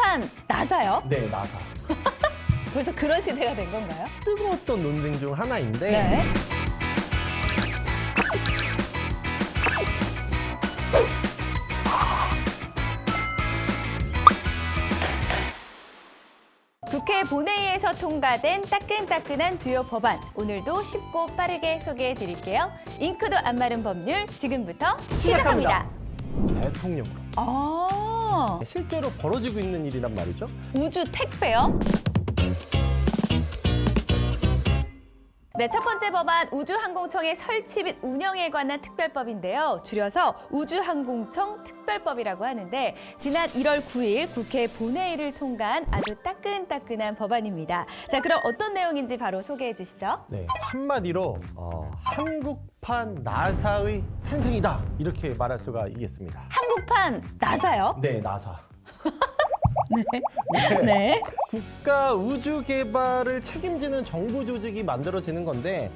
한국판 나사요? 네, 나사. 벌써 그런 시대가 된 건가요? 뜨거웠던 논쟁 중 하나인데 네. 국회 본회의에서 통과된 따끈따끈한 주요 법안, 오늘도 쉽고 빠르게 소개해 드릴게요. 잉크도 안 마른 법률, 지금부터 시작합니다. 대통령으로. 아, 실제로 벌어지고 있는 일이란 말이죠. 우주 택배요? 네, 첫 번째 법안 우주항공청의 설치 및 운영에 관한 특별법인데요. 줄여서 우주항공청 특별법이라고 하는데 지난 1월 9일 국회 본회의를 통과한 아주 따끈따끈한 법안입니다. 자, 그럼 어떤 내용인지 바로 소개해 주시죠. 네, 한마디로 한국판 나사의 탄생이다 이렇게 말할 수가 있겠습니다. 한국판 나사요? 네, 나사. 네. 국가 우주 개발을 책임지는 정부 조직이 만들어지는 건데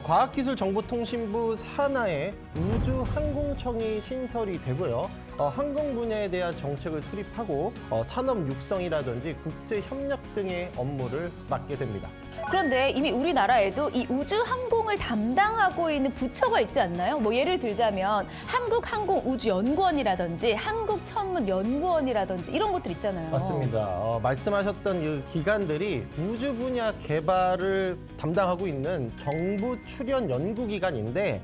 과학기술정보통신부 산하에 우주항공청이 신설이 되고요. 항공 분야에 대한 정책을 수립하고 산업 육성이라든지 국제 협력 등의 업무를 맡게 됩니다. 그런데 이미 우리나라에도 이 우주항공을 담당하고 있는 부처가 있지 않나요? 뭐 예를 들자면 한국항공우주연구원이라든지 한국천문연구원이라든지 이런 것들 있잖아요. 맞습니다. 말씀하셨던 이 기관들이 우주 분야 개발을 담당하고 있는 정부 출연 연구기관인데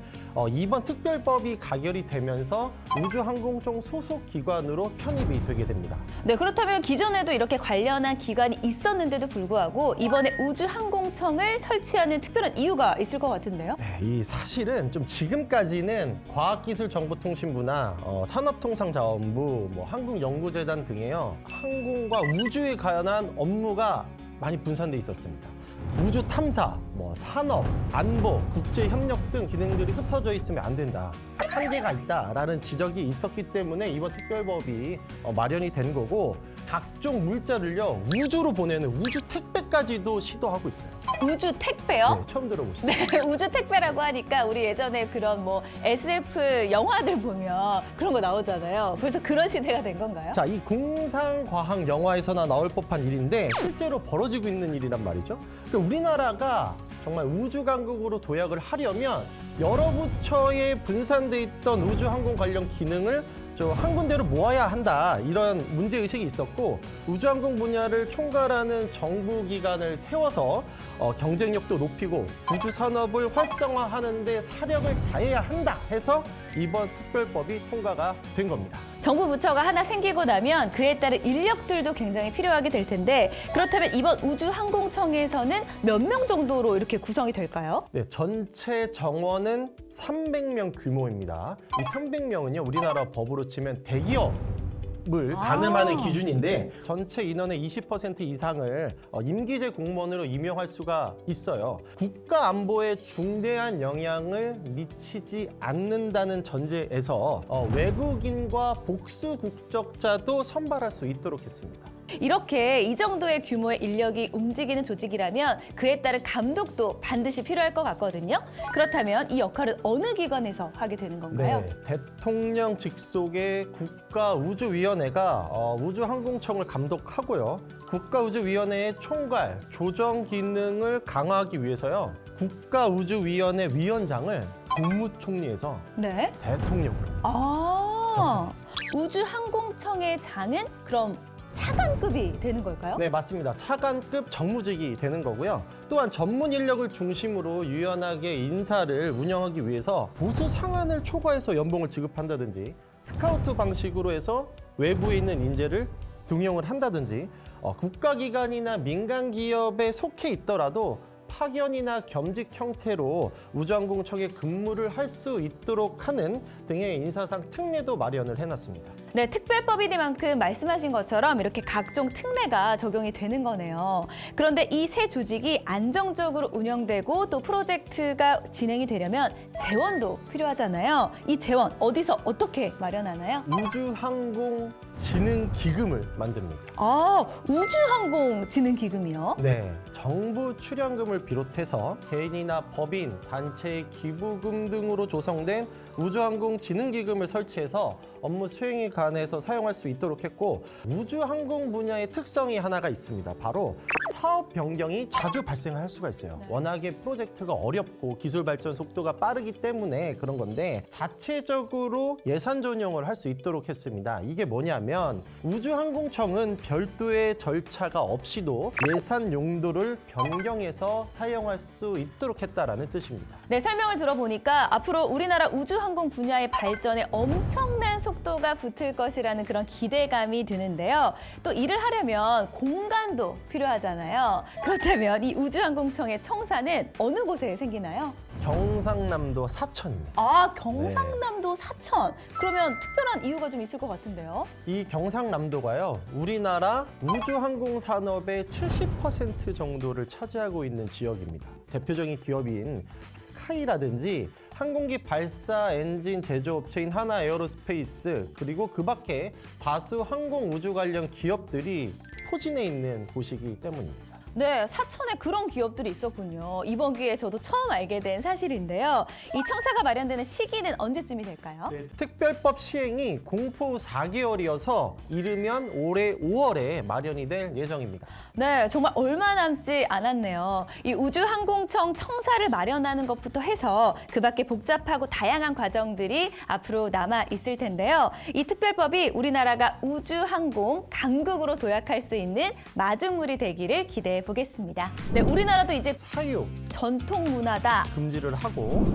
이번 특별법이 가결이 되면서 우주항공청 소속 기관으로 편입이 되게 됩니다. 네, 그렇다면 기존에도 이렇게 관련한 기관이 있었는데도 불구하고 이번에 우주항공청을 설치하는 특별한 이유가 있을 것 같은데요? 네, 이 사실은 좀 지금까지는 과학기술정보통신부나 산업통상자원부, 한국연구재단 등에요 항공과 우주에 관한 업무가 많이 분산돼 있었습니다. 우주 탐사, 산업, 안보, 국제협력 등 기능들이 흩어져 있으면 안 된다. 한계가 있다라는 지적이 있었기 때문에 이번 특별법이 마련이 된 거고 각종 물자를요 우주로 보내는 우주 택배까지도 시도하고 있어요. 우주 택배요? 네, 처음 들어보시죠? 네, 우주 택배라고 하니까 우리 예전에 그런 SF 영화들 보면 그런 거 나오잖아요. 벌써 그런 시대가 된 건가요? 자, 이 공상과학 영화에서나 나올 법한 일인데 실제로 벌어지고 있는 일이란 말이죠. 그러니까 우리나라가 정말 우주강국으로 도약을 하려면 여러 부처에 분산돼 있던 우주항공 관련 기능을 한 군데로 모아야 한다 이런 문제의식이 있었고 우주항공 분야를 총괄하는 정부기관을 세워서 경쟁력도 높이고 우주산업을 활성화하는 데 사력을 다해야 한다 해서 이번 특별법이 통과가 된 겁니다. 정부 부처가 하나 생기고 나면 그에 따른 인력들도 굉장히 필요하게 될 텐데 그렇다면 이번 우주항공청에서는 몇 명 정도로 이렇게 구성이 될까요? 네, 전체 정원은 300명 규모입니다. 이 300명은요, 우리나라 법으로 치면 대기업을 가늠하는 기준인데 전체 인원의 20% 이상을 임기제 공무원으로 임용할 수가 있어요. 국가 안보에 중대한 영향을 미치지 않는다는 전제에서 외국인과 복수 국적자도 선발할 수 있도록 했습니다. 이렇게 이 정도의 규모의 인력이 움직이는 조직이라면 그에 따른 감독도 반드시 필요할 것 같거든요. 그렇다면 이 역할은 어느 기관에서 하게 되는 건가요? 네, 대통령 직속의 국가우주위원회가 우주항공청을 감독하고요. 국가우주위원회의 총괄, 조정 기능을 강화하기 위해서요. 국가우주위원회 위원장을 국무총리에서 네. 대통령으로 아, 우주항공청의 장은 그럼 차관급이 되는 걸까요? 네, 맞습니다. 차관급 정무직이 되는 거고요. 또한 전문 인력을 중심으로 유연하게 인사를 운영하기 위해서 보수 상한을 초과해서 연봉을 지급한다든지 스카우트 방식으로 해서 외부에 있는 인재를 등용을 한다든지 국가기관이나 민간기업에 속해 있더라도 파견이나 겸직 형태로 우주항공청에 근무를 할 수 있도록 하는 등의 인사상 특례도 마련을 해놨습니다. 네, 특별법이니만큼 말씀하신 것처럼 이렇게 각종 특례가 적용이 되는 거네요. 그런데 이 새 조직이 안정적으로 운영되고 또 프로젝트가 진행이 되려면 재원도 필요하잖아요. 이 재원 어디서 어떻게 마련하나요? 우주항공진흥기금을 만듭니다. 아, 우주항공진흥기금이요? 네, 정부 출연금을 비롯해서 개인이나 법인, 단체의 기부금 등으로 조성된 우주항공진흥기금을 설치해서 업무 수행에 관해서 사용할 수 있도록 했고, 우주항공 분야의 특성이 하나가 있습니다. 바로 사업 변경이 자주 발생할 수가 있어요. 워낙에 프로젝트가 어렵고 기술 발전 속도가 빠르기 때문에 그런 건데, 자체적으로 예산 전용을 할 수 있도록 했습니다. 이게 뭐냐면 우주항공청은 별도의 절차가 없이도 예산 용도를 변경해서 사용할 수 있도록 했다라는 뜻입니다. 네, 설명을 들어보니까 앞으로 우리나라 우주항공 분야의 발전에 엄청난 속도가 붙을 것이라는 그런 기대감이 드는데요. 또 일을 하려면 공간도 필요하잖아요. 그렇다면 이 우주항공청의 청사는 어느 곳에 생기나요? 경상남도 사천입니다. 아, 경상남도 사천. 그러면 특별한 이유가 좀 있을 것 같은데요. 이 경상남도가요, 우리나라 우주항공 산업의 70% 정도를 차지하고 있는 지역입니다. 대표적인 기업인 카이라든지 항공기 발사 엔진 제조업체인 하나에어로스페이스, 그리고 그 밖에 다수 항공 우주 관련 기업들이 포진해 있는 곳이기 때문입니다. 네, 사천에 그런 기업들이 있었군요. 이번 기회에 저도 처음 알게 된 사실인데요. 이 청사가 마련되는 시기는 언제쯤이 될까요? 특별법 시행이 공포 4개월이어서 이르면 올해 5월에 마련이 될 예정입니다. 네, 정말 얼마 남지 않았네요. 이 우주항공청 청사를 마련하는 것부터 해서 그 밖에 복잡하고 다양한 과정들이 앞으로 남아 있을 텐데요. 이 특별법이 우리나라가 우주항공 강국으로 도약할 수 있는 마중물이 되기를 기대해 보겠습니다. 네, 우리나라도 이제 사육 전통 문화다. 금지를 하고,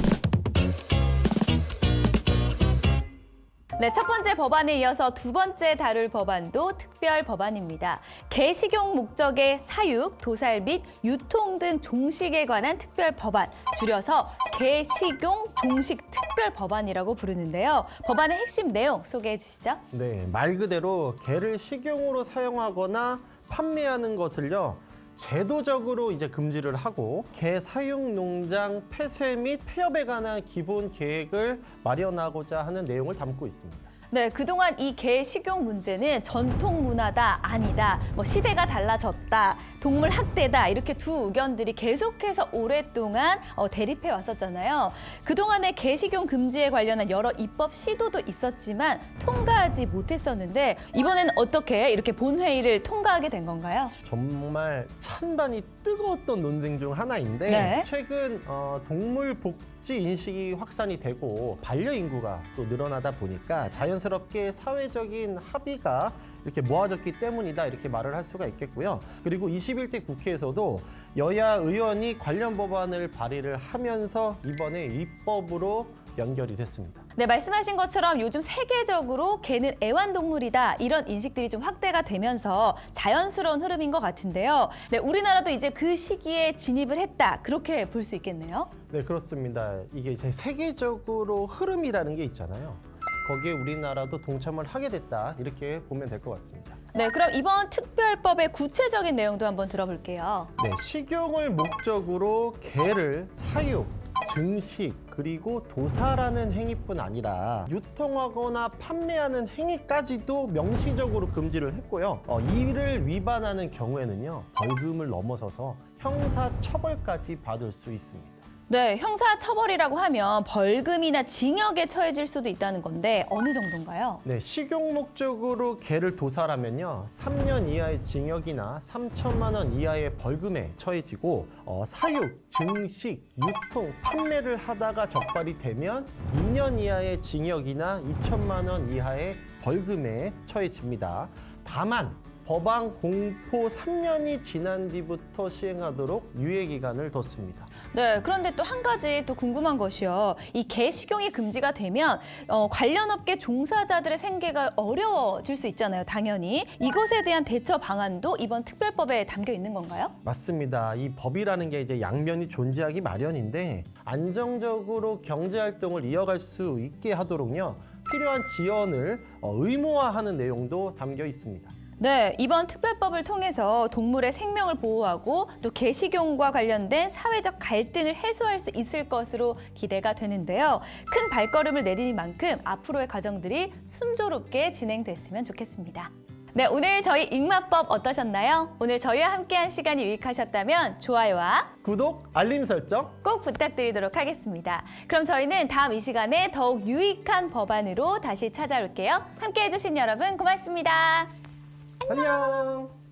네, 첫 번째 법안에 이어서 두 번째 다룰 법안도 특별 법안입니다. 개 식용 목적의 사육, 도살 및 유통 등 종식에 관한 특별 법안, 줄여서 개 식용 종식 특별 법안이라고 부르는데요. 법안의 핵심 내용 소개해 주시죠. 네, 말 그대로 개를 식용으로 사용하거나 판매하는 것을요, 제도적으로 이제 금지를 하고, 개 사육 농장 폐쇄 및 폐업에 관한 기본 계획을 마련하고자 하는 내용을 담고 있습니다. 네, 그동안 이 개 식용 문제는 전통 문화다, 아니다, 시대가 달라졌다, 동물 학대다, 이렇게 두 의견들이 계속해서 오랫동안 대립해 왔었잖아요. 그동안의 개 식용 금지에 관련한 여러 입법 시도도 있었지만 통과하지 못했었는데, 이번에는 어떻게 이렇게 본회의를 통과하게 된 건가요? 정말 찬반이 뜨거웠던 논쟁 중 하나인데, 네. 최근 동물 복지 인식이 확산이 되고 반려인구가 또 늘어나다 보니까 자연스럽게 사회적인 합의가 이렇게 모아졌기 때문이다, 이렇게 말을 할 수가 있겠고요. 그리고 21대 국회에서도 여야 의원이 관련 법안을 발의를 하면서 이번에 입법으로 연결이 됐습니다. 네, 말씀하신 것처럼 요즘 세계적으로 개는 애완동물이다, 이런 인식들이 좀 확대가 되면서 자연스러운 흐름인 것 같은데요. 네, 우리나라도 이제 그 시기에 진입을 했다, 그렇게 볼 수 있겠네요. 네, 그렇습니다. 이게 이제 세계적으로 흐름이라는 게 있잖아요. 거기에 우리나라도 동참을 하게 됐다, 이렇게 보면 될 것 같습니다. 네, 그럼 이번 특별법의 구체적인 내용도 한번 들어볼게요. 네, 식용을 목적으로 개를 사육, 증식, 그리고 도살하는 행위뿐 아니라 유통하거나 판매하는 행위까지도 명시적으로 금지를 했고요. 이를 위반하는 경우에는요, 벌금을 넘어서서 형사처벌까지 받을 수 있습니다. 네, 형사처벌이라고 하면 벌금이나 징역에 처해질 수도 있다는 건데 어느 정도인가요? 네, 식용 목적으로 개를 도살하면요, 3년 이하의 징역이나 3천만 원 이하의 벌금에 처해지고, 사육, 증식, 유통, 판매를 하다가 적발이 되면 2년 이하의 징역이나 2천만 원 이하의 벌금에 처해집니다. 다만 법안 공포 3년이 지난 뒤부터 시행하도록 유예 기간을 뒀습니다. 네, 그런데 또 한 가지 또 궁금한 것이요. 이 개 식용이 금지가 되면 관련 업계 종사자들의 생계가 어려워질 수 있잖아요, 당연히. 이것에 대한 대처 방안도 이번 특별법에 담겨 있는 건가요? 맞습니다. 이 법이라는 게 이제 양면이 존재하기 마련인데, 안정적으로 경제 활동을 이어갈 수 있게 하도록요, 필요한 지원을 의무화하는 내용도 담겨 있습니다. 네, 이번 특별법을 통해서 동물의 생명을 보호하고 또 개식용과 관련된 사회적 갈등을 해소할 수 있을 것으로 기대가 되는데요. 큰 발걸음을 내디딘 만큼 앞으로의 과정들이 순조롭게 진행됐으면 좋겠습니다. 네, 오늘 저희 익마법 어떠셨나요? 오늘 저희와 함께한 시간이 유익하셨다면 좋아요와 구독, 알림 설정. 꼭 부탁드리도록 하겠습니다. 그럼 저희는 다음 이 시간에 더욱 유익한 법안으로 다시 찾아올게요. 함께해 주신 여러분 고맙습니다. 안녕.